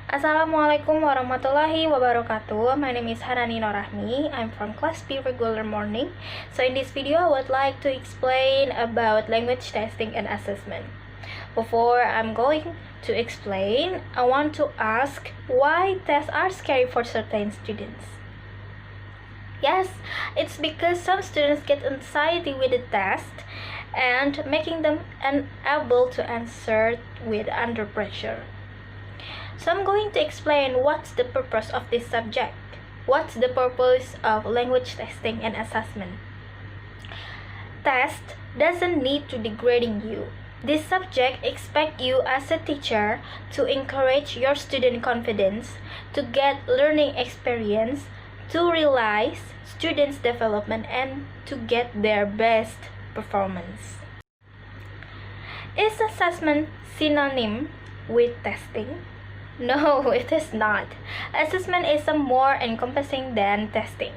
Assalamualaikum warahmatullahi wabarakatuh. My name is Hanani Norahmi. I'm from class B regular morning. So in this video, I would like to explain about language testing and assessment. Before I'm going to explain, I want to ask why tests are scary for certain students. Yes, it's because some students get anxiety with the test and making them unable to answer with under pressure. So I'm going to explain what's the purpose of this subject. What's the purpose of language testing and assessment? Test doesn't need to degrading you. This subject expects you as a teacher to encourage your student confidence, to get learning experience, to realize students' development, and to get their best performance. Is assessment synonym with testing? No, it is not. Assessment is more encompassing than testing.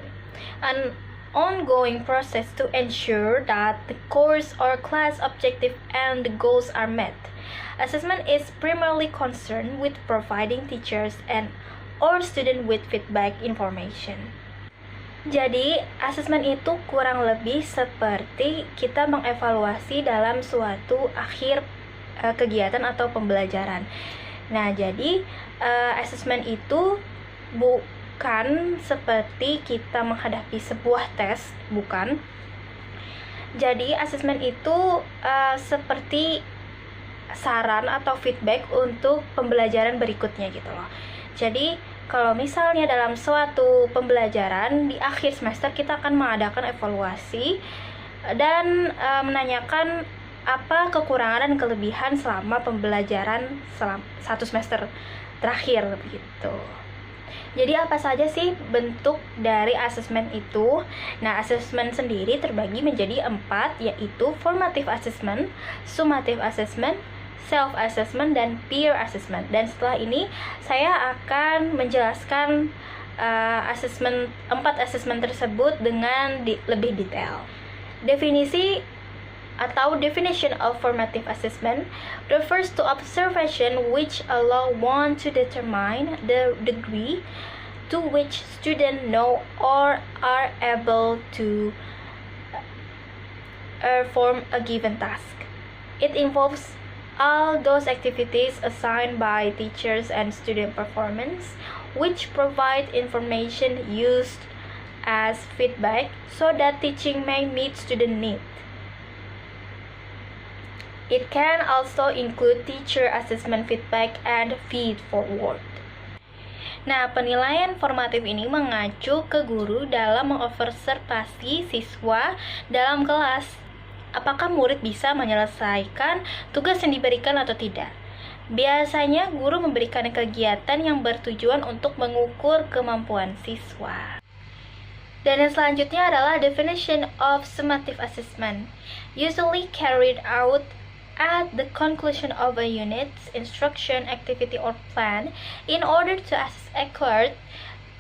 An ongoing process to ensure that the course or class objective and goals are met. Assessment is primarily concerned with providing teachers and or student with feedback information. Jadi, asesmen itu kurang lebih seperti kita mengevaluasi dalam suatu akhir kegiatan atau pembelajaran. Nah, jadi asesmen itu bukan seperti kita menghadapi sebuah tes, bukan. Jadi, asesmen itu seperti saran atau feedback untuk pembelajaran berikutnya gitu loh. Jadi, kalau misalnya dalam suatu pembelajaran di akhir semester kita akan mengadakan evaluasi dan menanyakan apa kekurangan dan kelebihan selama pembelajaran satu semester terakhir begitu. Jadi apa saja sih bentuk dari asesmen itu? Nah, asesmen sendiri terbagi menjadi 4, yaitu formative assessment, summative assessment, self-assessment, dan peer assessment. Dan setelah ini saya akan menjelaskan 4 asesmen tersebut dengan lebih detail. Definition of formative assessment refers to observation which allow one to determine the degree to which students know or are able to perform a given task. It involves all those activities assigned by teachers and student performance which provide information used as feedback so that teaching may meet student needs. It can also include teacher assessment feedback and feed forward. Nah, penilaian formatif ini mengacu ke guru dalam mengobservasi siswa dalam kelas. Apakah murid bisa menyelesaikan tugas yang diberikan atau tidak? Biasanya guru memberikan kegiatan yang bertujuan untuk mengukur kemampuan siswa. Dan yang selanjutnya adalah definition of summative assessment, usually carried out at the conclusion of a unit's instruction, activity, or plan in order to assess acquired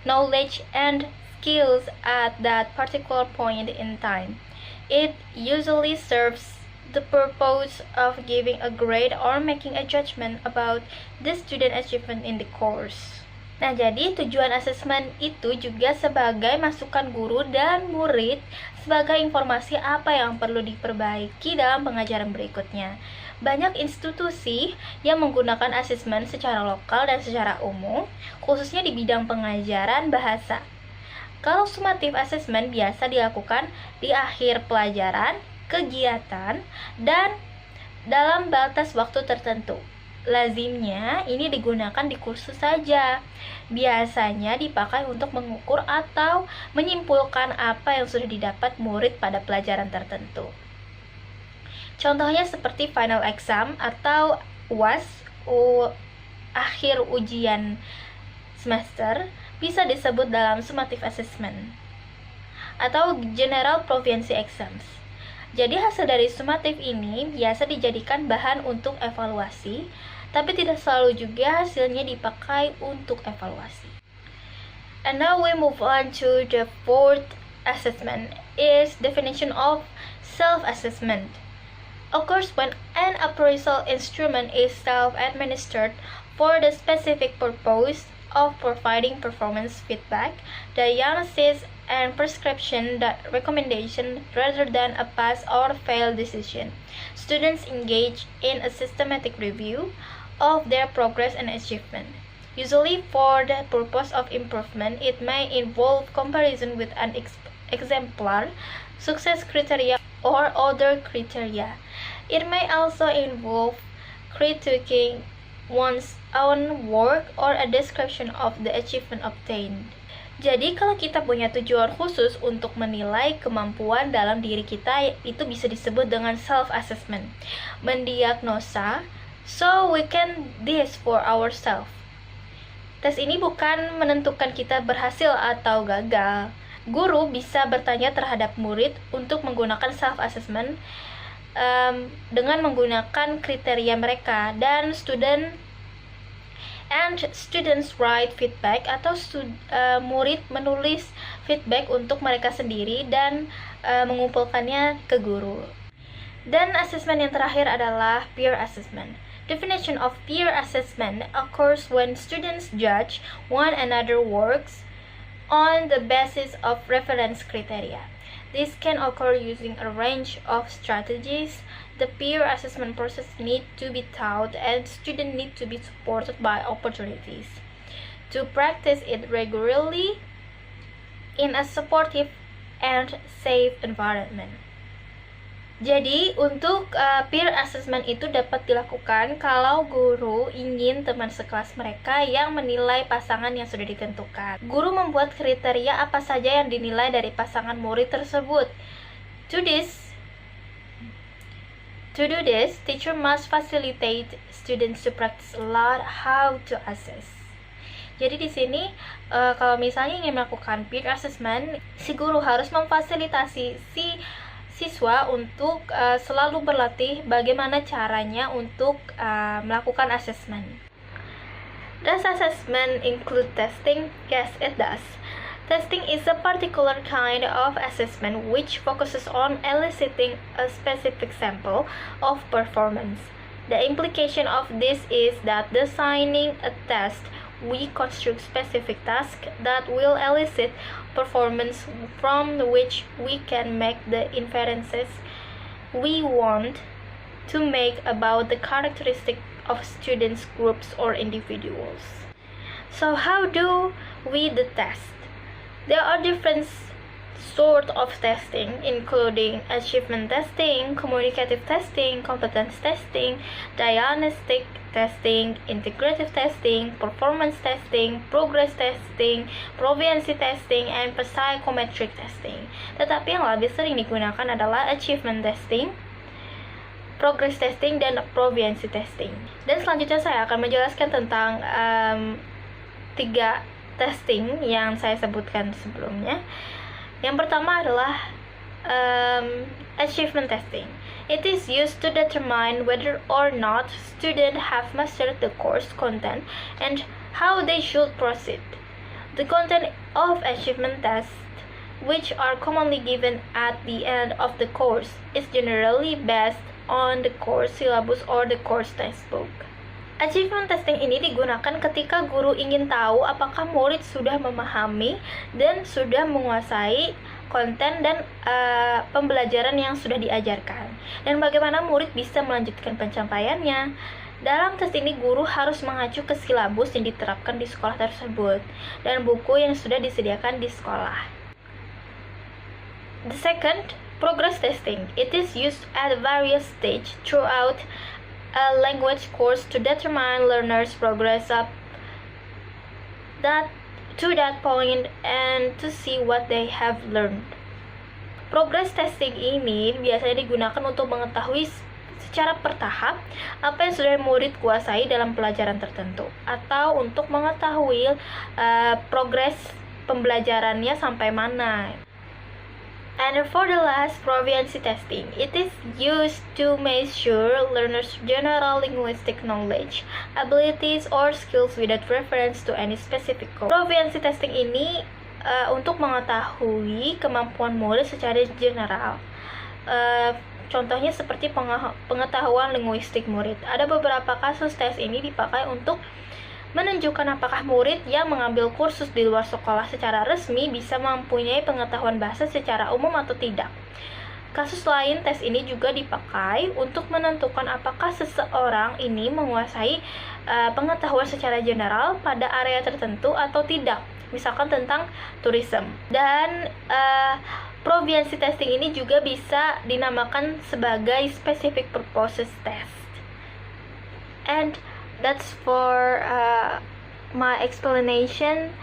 knowledge and skills at that particular point in time. It usually serves the purpose of giving a grade or making a judgment about the student achievement in the course. Nah, jadi tujuan asesmen itu juga sebagai masukan guru dan murid sebagai informasi apa yang perlu diperbaiki dalam pengajaran berikutnya. Banyak institusi yang menggunakan asesmen secara lokal dan secara umum, khususnya di bidang pengajaran bahasa. Kalau summative assessment biasa dilakukan di akhir pelajaran, kegiatan, dan dalam batas waktu tertentu. Lazimnya ini digunakan di kursus saja. Biasanya dipakai untuk mengukur atau menyimpulkan apa yang sudah didapat murid pada pelajaran tertentu. Contohnya seperti final exam atau UAS, akhir ujian semester, bisa disebut dalam summative assessment atau general proficiency exams. Jadi hasil dari summative ini biasa dijadikan bahan untuk evaluasi, tapi tidak selalu juga hasilnya dipakai untuk evaluasi. And now we move on to the 4th assessment, is definition of self-assessment. Occurs when an appraisal instrument is self-administered for the specific purpose of providing performance feedback, diagnosis, and prescription recommendation rather than a pass or fail decision. Students engage in a systematic review of their progress and achievement. Usually for the purpose of improvement, it may involve comparison with an exemplar, success criteria, or other criteria. It may also involve critiquing one's own work or a description of the achievement obtained. Jadi kalau kita punya tujuan khusus untuk menilai kemampuan dalam diri kita, itu bisa disebut dengan self-assessment. Mendiagnosa, so we can this for ourselves. Tes ini bukan menentukan kita berhasil atau gagal. Guru bisa bertanya terhadap murid untuk menggunakan self-assessment dengan menggunakan kriteria mereka, dan students write feedback atau murid menulis feedback untuk mereka sendiri dan mengumpulkannya ke guru. Dan assessment yang terakhir adalah peer assessment. Definition of peer assessment occurs when students judge one another works on the basis of reference criteria. This can occur using a range of strategies. The peer assessment process needs to be taught, and students need to be supported by opportunities to practice it regularly in a supportive and safe environment. Jadi untuk peer assessment itu dapat dilakukan kalau guru ingin teman sekelas mereka yang menilai pasangan yang sudah ditentukan. Guru membuat kriteria apa saja yang dinilai dari pasangan murid tersebut. To do this, teacher must facilitate students to practice a lot how to assess. Jadi di sini kalau misalnya ingin melakukan peer assessment, si guru harus memfasilitasi si siswa untuk selalu berlatih bagaimana caranya untuk melakukan assessment. Does assessment include testing? Yes, it does. Testing is a particular kind of assessment which focuses on eliciting a specific sample of performance. The implication of this is that designing a test, we construct specific tasks that will elicit performance from which we can make the inferences we want to make about the characteristics of students, groups, or individuals. So how do we do test? There are different sort of testing, including achievement testing, communicative testing, competence testing, diagnostic testing, integrative testing, performance testing, progress testing, proficiency testing, and psychometric testing. Tetapi yang lebih sering digunakan adalah achievement testing, progress testing, dan proficiency testing. Dan selanjutnya saya akan menjelaskan tentang 3 testing yang saya sebutkan sebelumnya. Yang pertama adalah achievement testing. It is used to determine whether or not students have mastered the course content and how they should proceed. The content of achievement tests, which are commonly given at the end of the course, is generally based on the course syllabus or the course textbook. Achievement testing ini digunakan ketika guru ingin tahu apakah murid sudah memahami dan sudah menguasai konten dan pembelajaran yang sudah diajarkan, dan bagaimana murid bisa melanjutkan pencapaiannya. Dalam tes ini, guru harus mengacu ke silabus yang diterapkan di sekolah tersebut dan buku yang sudah disediakan di sekolah. The second, progress testing. It is used at various stages throughout a language course to determine learners' progress up to that point and to see what they have learned. Progress testing ini biasanya digunakan untuk mengetahui secara bertahap apa yang sudah murid kuasai dalam pelajaran tertentu, atau untuk mengetahui progres pembelajarannya sampai mana. And for the last, proficiency testing. It is used to measure learners' general linguistic knowledge, abilities, or skills without reference to any specific course. Proficiency testing ini untuk mengetahui kemampuan murid secara general. Contohnya seperti pengetahuan linguistik murid. Ada beberapa kasus tes ini dipakai untuk menunjukkan apakah murid yang mengambil kursus di luar sekolah secara resmi bisa mempunyai pengetahuan bahasa secara umum atau tidak. Kasus lain, tes ini juga dipakai untuk menentukan apakah seseorang ini menguasai pengetahuan secara general pada area tertentu atau tidak, misalkan tentang tourism. Dan proficiency testing ini juga bisa dinamakan sebagai specific purposes test. And that's for my explanation,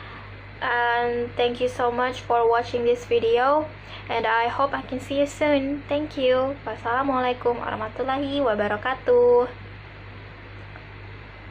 and thank you so much for watching this video, and I hope I can see you soon. Thank you. Wassalamualaikum warahmatullahi wabarakatuh.